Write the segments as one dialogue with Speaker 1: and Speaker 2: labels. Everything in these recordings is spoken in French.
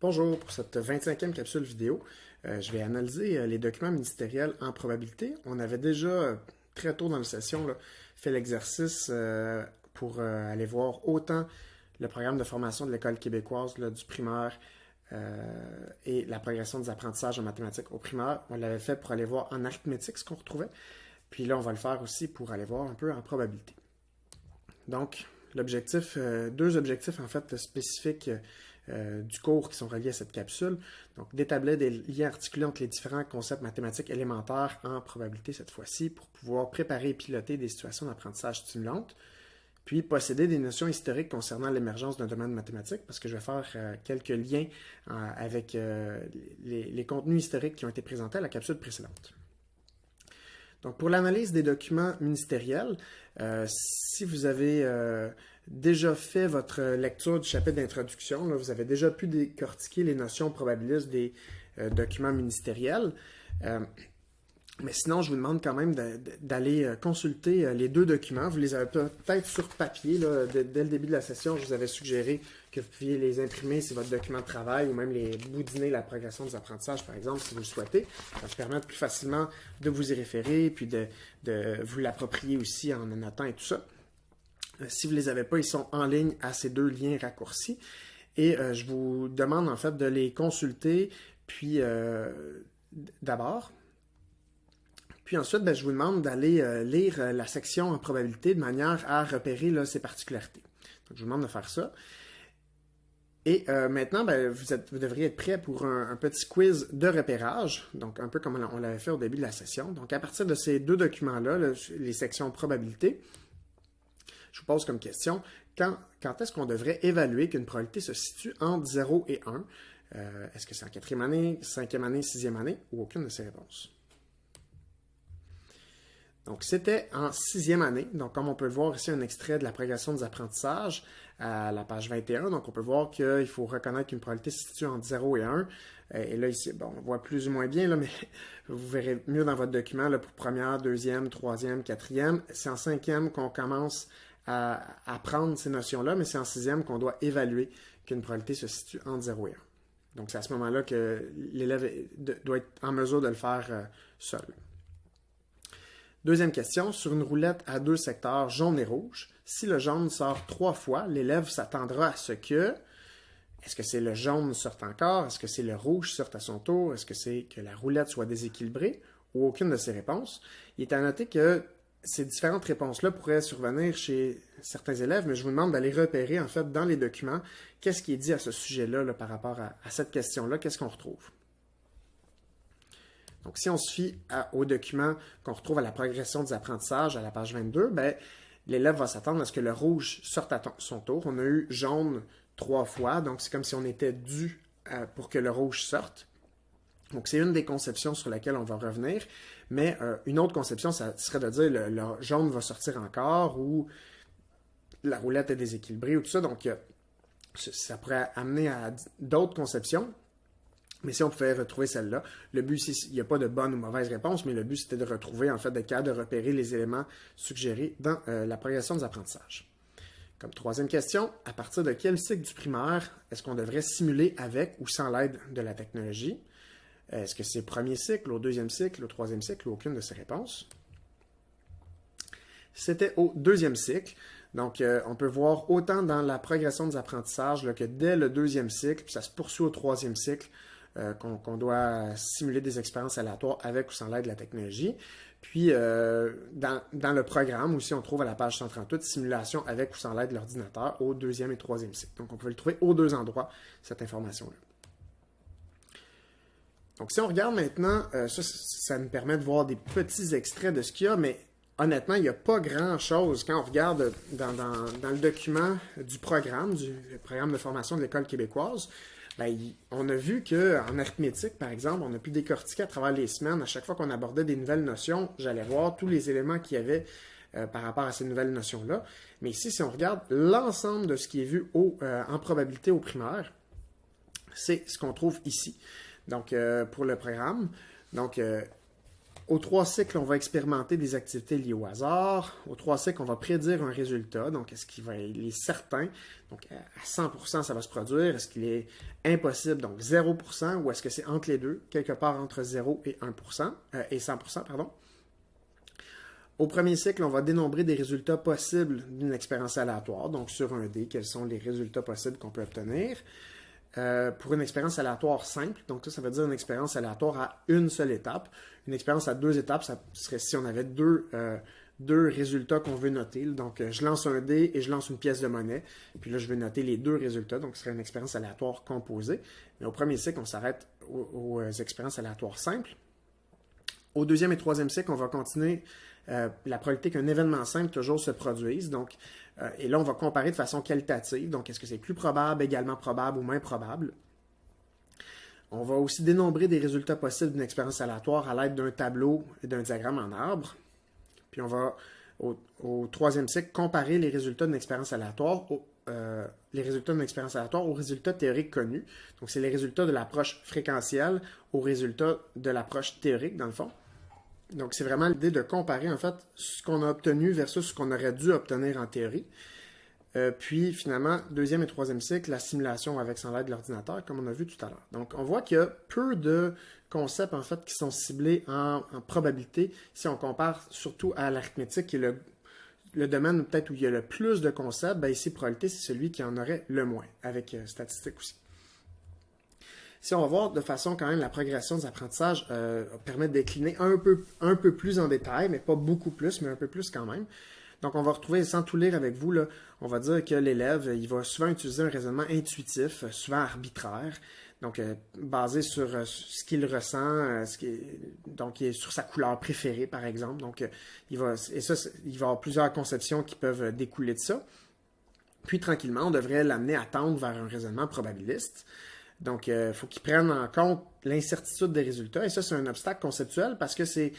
Speaker 1: Bonjour, pour cette 25e capsule vidéo, je vais analyser les documents ministériels en probabilité. On avait déjà, très tôt dans la session, fait l'exercice pour aller voir autant le programme de formation de l'École québécoise du primaire et la progression des apprentissages en mathématiques au primaire. On l'avait fait pour aller voir en arithmétique ce qu'on retrouvait. Puis là, on va le faire aussi pour aller voir un peu en probabilité. Donc, deux objectifs en fait spécifiques du cours qui sont reliés à cette capsule. Donc, d'établir des liens articulés entre les différents concepts mathématiques élémentaires en probabilité cette fois-ci pour pouvoir préparer et piloter des situations d'apprentissage stimulantes. Puis, posséder des notions historiques concernant l'émergence d'un domaine mathématique, parce que je vais faire quelques liens avec les contenus historiques qui ont été présentés à la capsule précédente. Donc, pour l'analyse des documents ministériels, si vous avez déjà fait votre lecture du chapitre d'introduction, vous avez déjà pu décortiquer les notions probabilistes des documents ministériels. Mais sinon, je vous demande quand même d'aller consulter les deux documents. Vous les avez peut-être sur papier. Dès le début de la session, je vous avais suggéré que vous pouviez les imprimer si votre document de travail ou même les boudiner la progression des apprentissages, par exemple, si vous le souhaitez. Ça vous permet plus facilement de vous y référer puis de vous l'approprier aussi en notant et tout ça. Si vous ne les avez pas, ils sont en ligne à ces deux liens raccourcis. Et je vous demande en fait de les consulter, puis d'abord. Puis ensuite, je vous demande d'aller lire la section en probabilité de manière à repérer ces particularités. Donc, je vous demande de faire ça. Et maintenant, vous devriez être prêt pour un petit quiz de repérage, donc un peu comme on l'avait fait au début de la session. Donc, à partir de ces deux documents-là, les sections probabilité, je vous pose comme question, quand est-ce qu'on devrait évaluer qu'une probabilité se situe entre 0 et 1? Est-ce que c'est en 4e année, 5e année, 6e année, ou aucune de ces réponses? Donc, c'était en 6e année. Donc, comme on peut le voir ici, un extrait de la progression des apprentissages à la page 21. Donc, on peut voir qu'il faut reconnaître qu'une probabilité se situe entre 0 et 1. Et là, ici, on voit plus ou moins bien, mais vous verrez mieux dans votre document pour première, deuxième, troisième, quatrième. C'est en 5e qu'on commence à apprendre ces notions-là, mais c'est en 6e qu'on doit évaluer qu'une probabilité se situe entre 0 et 1. Donc, c'est à ce moment-là que l'élève doit être en mesure de le faire seul. Deuxième question, sur une roulette à deux secteurs jaune et rouge, si le jaune sort 3 fois, l'élève s'attendra à ce que, est-ce que c'est le jaune sorte encore, est-ce que c'est le rouge sorte à son tour, est-ce que c'est que la roulette soit déséquilibrée, ou aucune de ces réponses. Il est à noter que ces différentes réponses-là pourraient survenir chez certains élèves, mais je vous demande d'aller repérer en fait dans les documents qu'est-ce qui est dit à ce sujet-là par rapport à cette question-là, qu'est-ce qu'on retrouve. Donc, si on se fie au document qu'on retrouve à la progression des apprentissages à la page 22, l'élève va s'attendre à ce que le rouge sorte à son tour. On a eu jaune 3 fois, donc c'est comme si on était dû pour que le rouge sorte. Donc, c'est une des conceptions sur laquelle on va revenir. Mais une autre conception, ça serait de dire le jaune va sortir encore ou la roulette est déséquilibrée ou tout ça. Donc, ça pourrait amener à d'autres conceptions. Mais si on pouvait retrouver celle-là, le but, il n'y a pas de bonne ou mauvaise réponse, mais le but, c'était de retrouver, en fait, d'être capable de repérer les éléments suggérés dans la progression des apprentissages. Comme troisième question, à partir de quel cycle du primaire est-ce qu'on devrait simuler avec ou sans l'aide de la technologie? Est-ce que c'est au premier cycle, au deuxième cycle, au troisième cycle ou aucune de ces réponses? C'était au deuxième cycle. Donc, on peut voir autant dans la progression des apprentissages que dès le deuxième cycle, puis ça se poursuit au troisième cycle, qu'on doit simuler des expériences aléatoires avec ou sans l'aide de la technologie. Puis, dans le programme aussi, on trouve à la page 138 simulation avec ou sans l'aide de l'ordinateur au deuxième et troisième cycle. Donc, on peut le trouver aux deux endroits, cette information-là. Donc, si on regarde maintenant, ça nous permet de voir des petits extraits de ce qu'il y a, mais honnêtement, il n'y a pas grand-chose. Quand on regarde dans le document du programme de formation de l'École québécoise, on a vu qu'en arithmétique, par exemple, on a pu décortiquer à travers les semaines, à chaque fois qu'on abordait des nouvelles notions, j'allais voir tous les éléments qu'il y avait par rapport à ces nouvelles notions-là. Mais ici, si on regarde l'ensemble de ce qui est vu en probabilité au primaire, c'est ce qu'on trouve ici. Donc, pour le programme, donc, Aux 3 cycles, on va expérimenter des activités liées au hasard. Aux 3 cycles, on va prédire un résultat. Donc, est-ce qu'il est certain? Donc, à 100%, ça va se produire. Est-ce qu'il est impossible? Donc, 0%, ou est-ce que c'est entre les deux, quelque part entre 0 et 1%, et 100%, pardon. Au premier cycle, on va dénombrer des résultats possibles d'une expérience aléatoire. Donc, sur un dé, quels sont les résultats possibles qu'on peut obtenir? Pour une expérience aléatoire simple, donc ça veut dire une expérience aléatoire à une seule étape. Une expérience à 2 étapes, ça serait si on avait deux résultats qu'on veut noter. Donc, je lance un dé et je lance une pièce de monnaie. Puis là, je veux noter les 2 résultats. Donc, ce serait une expérience aléatoire composée. Mais au premier cycle, on s'arrête aux expériences aléatoires simples. Au deuxième et troisième cycle, on va continuer la probabilité qu'un événement simple toujours se produise. Donc, et là, on va comparer de façon qualitative. Donc, est-ce que c'est plus probable, également probable ou moins probable? On va aussi dénombrer des résultats possibles d'une expérience aléatoire à l'aide d'un tableau et d'un diagramme en arbre. Puis on va, au troisième cycle, comparer les résultats d'une expérience aléatoire aux résultats théoriques connus. Donc, c'est les résultats de l'approche fréquentielle aux résultats de l'approche théorique, dans le fond. Donc, c'est vraiment l'idée de comparer, en fait, ce qu'on a obtenu versus ce qu'on aurait dû obtenir en théorie. Puis, finalement, deuxième et troisième cycle, la simulation avec sans l'aide de l'ordinateur, comme on a vu tout à l'heure. Donc, on voit qu'il y a peu de concepts, en fait, qui sont ciblés en probabilité si on compare surtout à l'arithmétique, qui est le domaine peut-être où il y a le plus de concepts. Bien, ici, probabilité, c'est celui qui en aurait le moins, avec statistique aussi. Si on va voir de façon quand même la progression des apprentissages permet de décliner un peu plus en détail, mais pas beaucoup plus, mais un peu plus quand même. Donc, on va retrouver, sans tout lire avec vous, là, on va dire que l'élève, il va souvent utiliser un raisonnement intuitif, souvent arbitraire, donc basé sur ce qu'il ressent, donc il est sur sa couleur préférée, par exemple. Donc, il va avoir plusieurs conceptions qui peuvent découler de ça. Puis, tranquillement, on devrait l'amener à tendre vers un raisonnement probabiliste. Donc, il faut qu'ils prennent en compte l'incertitude des résultats. Et ça, c'est un obstacle conceptuel parce que c'est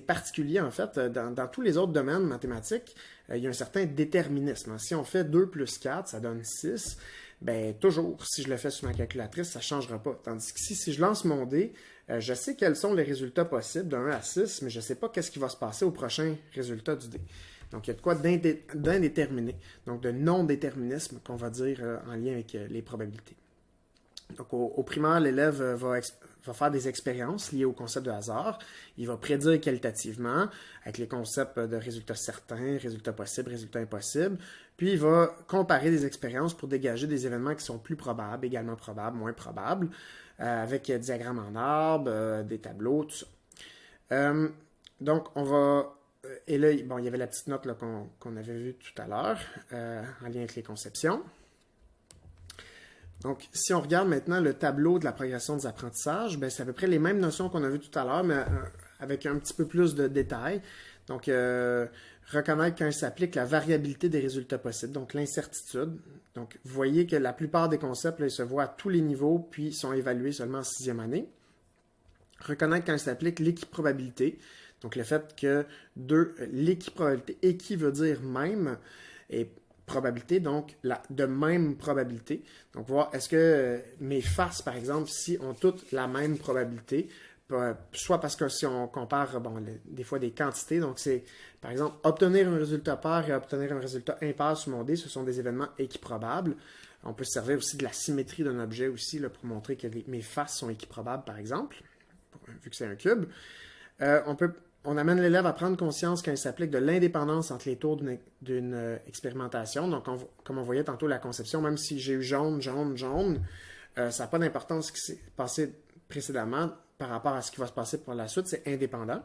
Speaker 1: particulier, en fait. Dans tous les autres domaines mathématiques, il y a un certain déterminisme. Si on fait 2 plus 4, ça donne 6. Bien, toujours, si je le fais sur ma calculatrice, ça ne changera pas. Tandis que si je lance mon dé, je sais quels sont les résultats possibles de 1 à 6, mais je ne sais pas qu'est-ce qui va se passer au prochain résultat du dé. Donc, il y a de quoi d'indéterminé, donc de non-déterminisme qu'on va dire en lien avec les probabilités. Donc, au primaire, l'élève va faire des expériences liées au concept de hasard. Il va prédire qualitativement avec les concepts de résultats certains, résultats possibles, résultats impossibles. Puis, il va comparer des expériences pour dégager des événements qui sont plus probables, également probables, moins probables, avec diagrammes en arbre, des tableaux, tout ça. Donc, on va... Et là, bon, il y avait la petite note qu'on avait vue tout à l'heure en lien avec les conceptions. Donc, si on regarde maintenant le tableau de la progression des apprentissages, c'est à peu près les mêmes notions qu'on a vues tout à l'heure, mais avec un petit peu plus de détails. Donc, reconnaître quand il s'applique la variabilité des résultats possibles, donc l'incertitude. Donc, vous voyez que la plupart des concepts, là, ils se voient à tous les niveaux, puis sont évalués seulement en 6e année. Reconnaître quand il s'applique l'équiprobabilité. Donc, le fait que l'équiprobabilité, équi veut dire même, et probabilité, donc de même probabilité. Donc, voir est-ce que mes faces, par exemple, si ont toutes la même probabilité, soit parce que si on compare des fois des quantités, donc c'est, par exemple, obtenir un résultat pair et obtenir un résultat impair sur mon dé, ce sont des événements équiprobables. On peut se servir aussi de la symétrie d'un objet aussi là, pour montrer que mes faces sont équiprobables, par exemple, vu que c'est un cube. On amène l'élève à prendre conscience quand il s'applique de l'indépendance entre les tours d'une expérimentation. Donc, comme on voyait tantôt la conception, même si j'ai eu jaune, jaune, jaune, ça n'a pas d'importance ce qui s'est passé précédemment par rapport à ce qui va se passer pour la suite. C'est indépendant.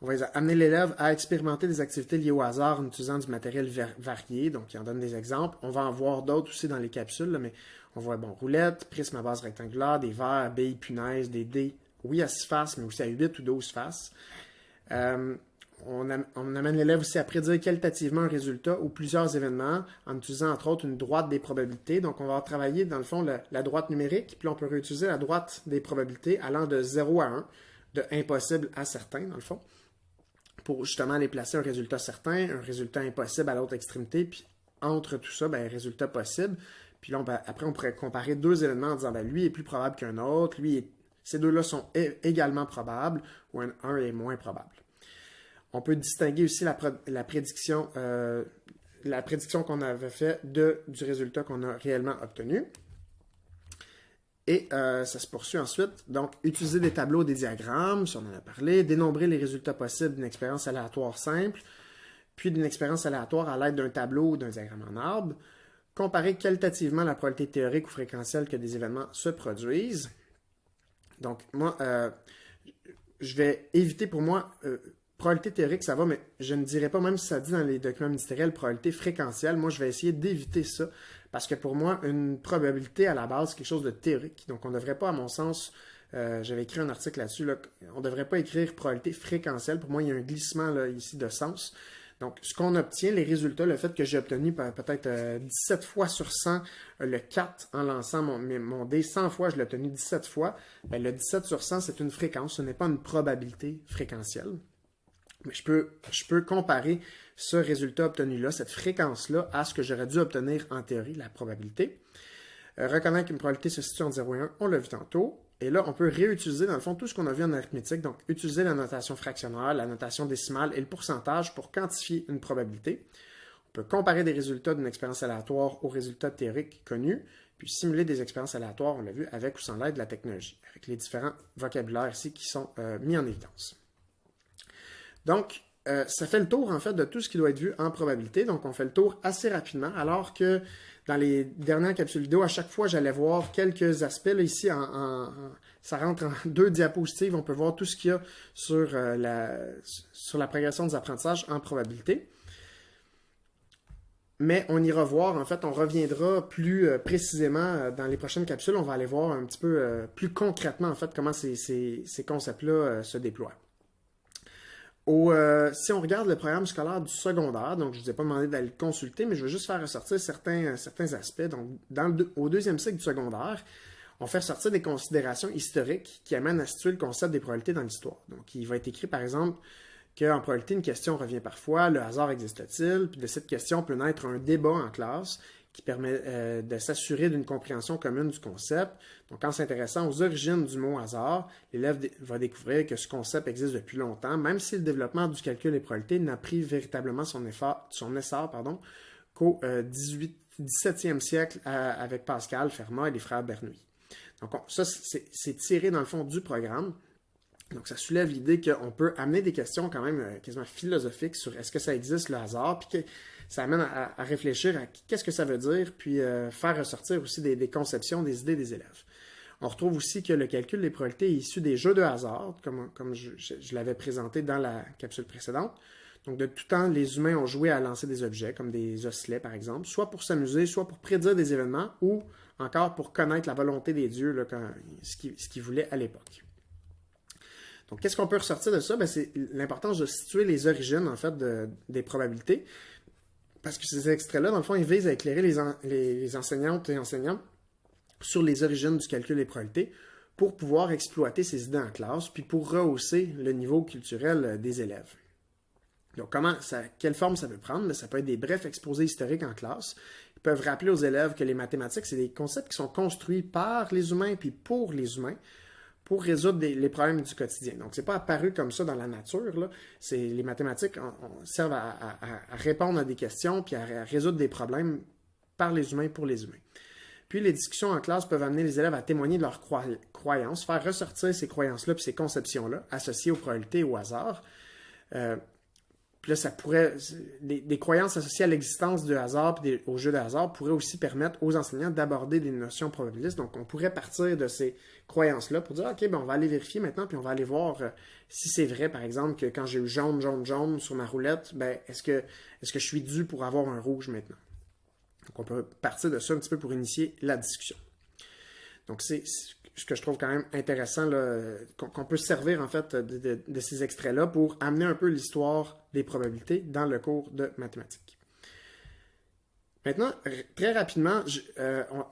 Speaker 1: On va amener l'élève à expérimenter des activités liées au hasard en utilisant du matériel varié. Donc, il en donne des exemples. On va en voir d'autres aussi dans les capsules, là, mais on voit roulette, prisme à base rectangulaire, des verres, billes, punaises, des dés. Oui, à 6 faces, mais aussi à 8 ou 12 faces. On amène l'élève aussi à prédire qualitativement un résultat ou plusieurs événements en utilisant entre autres une droite des probabilités. Donc, on va travailler dans le fond la droite numérique, puis on peut réutiliser la droite des probabilités allant de 0 à 1, de impossible à certain, dans le fond, pour justement aller placer un résultat certain, un résultat impossible à l'autre extrémité, puis entre tout ça, un résultat possible. Puis là, après, on pourrait comparer 2 événements en disant, lui est plus probable qu'un autre, lui est Ces deux-là sont également probables ou un est moins probable. On peut distinguer aussi la prédiction qu'on avait faite du résultat qu'on a réellement obtenu. Et ça se poursuit ensuite. Donc, utiliser des tableaux, des diagrammes, si on en a parlé, dénombrer les résultats possibles d'une expérience aléatoire simple, puis d'une expérience aléatoire à l'aide d'un tableau ou d'un diagramme en arbre, comparer qualitativement la probabilité théorique ou fréquentielle que des événements se produisent. Donc, moi, je vais éviter pour moi, probabilité théorique, ça va, mais je ne dirais pas, même si ça dit dans les documents ministériels, probabilité fréquentielle, moi, je vais essayer d'éviter ça, parce que pour moi, une probabilité, à la base, c'est quelque chose de théorique. Donc, on ne devrait pas, à mon sens, j'avais écrit un article là-dessus, là, on ne devrait pas écrire probabilité fréquentielle. Pour moi, il y a un glissement là, ici de sens. Donc, ce qu'on obtient, les résultats, le fait que j'ai obtenu peut-être 17 fois sur 100 le 4 en lançant mon dé, 100 fois, je l'ai obtenu 17 fois, bien, le 17 sur 100, c'est une fréquence, ce n'est pas une probabilité fréquentielle. Mais je peux comparer ce résultat obtenu-là, cette fréquence-là, à ce que j'aurais dû obtenir en théorie, la probabilité. Reconnaître qu'une probabilité se situe entre 0 et 1, on l'a vu tantôt. Et là, on peut réutiliser, dans le fond, tout ce qu'on a vu en arithmétique. Donc, utiliser la notation fractionnaire, la notation décimale et le pourcentage pour quantifier une probabilité. On peut comparer des résultats d'une expérience aléatoire aux résultats théoriques connus, puis simuler des expériences aléatoires, on l'a vu, avec ou sans l'aide de la technologie, avec les différents vocabulaires ici qui sont mis en évidence. Donc, ça fait le tour, en fait, de tout ce qui doit être vu en probabilité. Donc, on fait le tour assez rapidement, alors que dans les dernières capsules vidéo, à chaque fois, j'allais voir quelques aspects. Là, ici, ça rentre en 2 diapositives. On peut voir tout ce qu'il y a sur la progression des apprentissages en probabilité. Mais on ira voir, en fait, on reviendra plus précisément dans les prochaines capsules. On va aller voir un petit peu plus concrètement, en fait, comment ces concepts-là se déploient. Si on regarde le programme scolaire du secondaire, donc je ne vous ai pas demandé d'aller le consulter, mais je vais juste faire ressortir certains aspects. Donc, au 2e cycle du secondaire, on fait ressortir des considérations historiques qui amènent à situer le concept des probabilités dans l'histoire. Donc, il va être écrit, par exemple, qu'en probabilité, une question revient parfois, le hasard existe-t-il? Puis de cette question peut naître un débat en classe qui permet de s'assurer d'une compréhension commune du concept. Donc, en s'intéressant aux origines du mot hasard, l'élève va découvrir que ce concept existe depuis longtemps, même si le développement du calcul des probabilités n'a pris véritablement son essor qu'au 17e siècle avec Pascal, Fermat et les frères Bernoulli. Donc, ça, c'est tiré dans le fond du programme. Donc, ça soulève l'idée qu'on peut amener des questions quand même quasiment philosophiques sur est-ce que ça existe le hasard, puis que ça amène à réfléchir à qu'est-ce que ça veut dire, puis faire ressortir aussi des conceptions, des idées des élèves. On retrouve aussi que le calcul des probabilités est issu des jeux de hasard, comme je l'avais présenté dans la capsule précédente. Donc, de tout temps, les humains ont joué à lancer des objets, comme des osselets, par exemple, soit pour s'amuser, soit pour prédire des événements, ou encore pour connaître la volonté des dieux, là, ce qu'ils voulaient à l'époque. Donc, qu'est-ce qu'on peut ressortir de ça? C'est l'importance de situer les origines, en fait, des probabilités. Parce que ces extraits-là, dans le fond, ils visent à éclairer les enseignantes et enseignants sur les origines du calcul des probabilités pour pouvoir exploiter ces idées en classe, puis pour rehausser le niveau culturel des élèves. Donc, quelle forme ça peut prendre? Ça peut être des brefs exposés historiques en classe. Ils peuvent rappeler aux élèves que les mathématiques, c'est des concepts qui sont construits par les humains puis pour les humains, pour résoudre les problèmes du quotidien. Donc, ce n'est pas apparu comme ça dans la nature, là. Les mathématiques servent à répondre à des questions puis à résoudre des problèmes par les humains pour les humains. Puis, les discussions en classe peuvent amener les élèves à témoigner de leurs croyances, faire ressortir ces croyances-là puis ces conceptions-là associées aux probabilités et au hasard. Puis là, ça pourrait, des croyances associées à l'existence du hasard et au jeu de hasard pourraient aussi permettre aux enseignants d'aborder des notions probabilistes. Donc, on pourrait partir de ces croyances-là pour dire, OK, ben on va aller vérifier maintenant, puis on va aller voir si c'est vrai, par exemple, que quand j'ai eu jaune, jaune, jaune sur ma roulette, ben est-ce que je suis dû pour avoir un rouge maintenant? Donc, on peut partir de ça un petit peu pour initier la discussion. Donc, c'est ce que je trouve quand même intéressant, qu'on peut se servir en fait de ces extraits-là pour amener un peu l'histoire des probabilités dans le cours de mathématiques. Maintenant, très rapidement,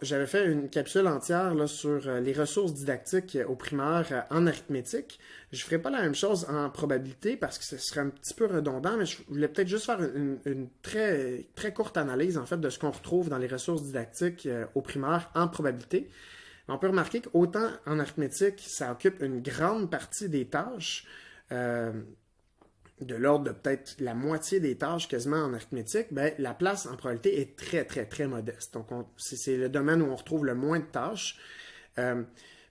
Speaker 1: j'avais fait une capsule entière là, sur les ressources didactiques au primaire en arithmétique. Je ne ferai pas la même chose en probabilité parce que ce serait un petit peu redondant, mais je voulais peut-être juste faire une très, très courte analyse en fait de ce qu'on retrouve dans les ressources didactiques au primaire en probabilité. On peut remarquer qu'autant en arithmétique, ça occupe une grande partie des tâches, de l'ordre de peut-être la moitié des tâches quasiment en arithmétique, ben, la place en probabilité est très, très, très modeste. Donc, c'est le domaine où on retrouve le moins de tâches.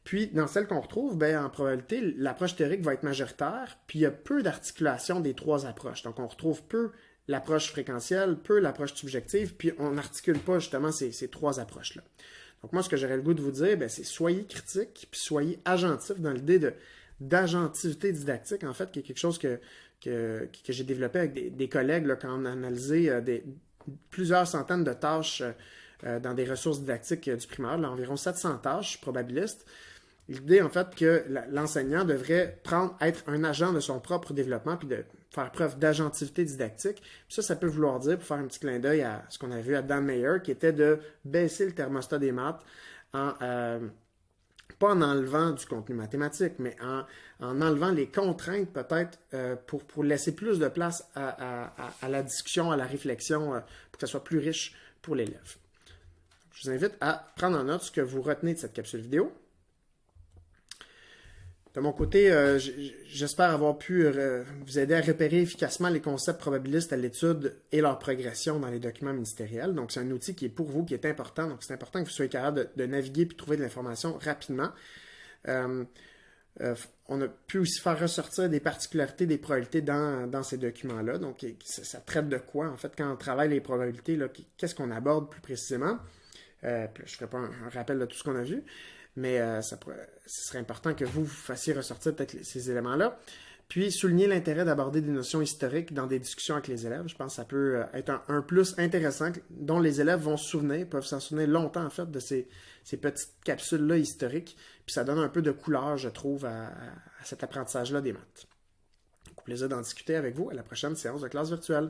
Speaker 1: Puis, dans celle qu'on retrouve, ben, en probabilité, l'approche théorique va être majoritaire, puis il y a peu d'articulation des trois approches. Donc, on retrouve peu l'approche fréquentielle, peu l'approche subjective, puis on n'articule pas justement ces trois approches-là. Donc, moi, ce que j'aurais le goût de vous dire, ben, c'est soyez critique, puis soyez agentif dans l'idée d'agentivité didactique, en fait, qui est quelque chose que j'ai développé avec des collègues là, quand on a analysé plusieurs centaines de tâches dans des ressources didactiques du primaire, là, environ 700 tâches probabilistes. L'idée, en fait, que l'enseignant devrait être un agent de son propre développement puis de faire preuve d'agentivité didactique. Puis ça peut vouloir dire, pour faire un petit clin d'œil à ce qu'on a vu à Dan Mayer, qui était de baisser le thermostat des maths pas en enlevant du contenu mathématique, mais en enlevant les contraintes peut-être pour laisser plus de place à la discussion, à la réflexion, pour que ça soit plus riche pour l'élève. Je vous invite à prendre en note ce que vous retenez de cette capsule vidéo. De mon côté, j'espère avoir pu vous aider à repérer efficacement les concepts probabilistes à l'étude et leur progression dans les documents ministériels. Donc, c'est un outil qui est pour vous, qui est important. Donc, c'est important que vous soyez capable de naviguer et de trouver de l'information rapidement. On a pu aussi faire ressortir des particularités des probabilités dans ces documents-là. Donc, ça traite de quoi? En fait, quand on travaille les probabilités, qu'est-ce qu'on aborde plus précisément? Je ne ferai pas un rappel de tout ce qu'on a vu. Mais ce serait important que vous fassiez ressortir peut-être ces éléments-là. Puis, souligner l'intérêt d'aborder des notions historiques dans des discussions avec les élèves. Je pense que ça peut être un plus intéressant dont les élèves vont se souvenir, peuvent s'en souvenir longtemps, en fait, de ces petites capsules-là historiques. Puis, ça donne un peu de couleur, je trouve, à cet apprentissage-là des maths. Donc, au plaisir d'en discuter avec vous à la prochaine séance de classe virtuelle.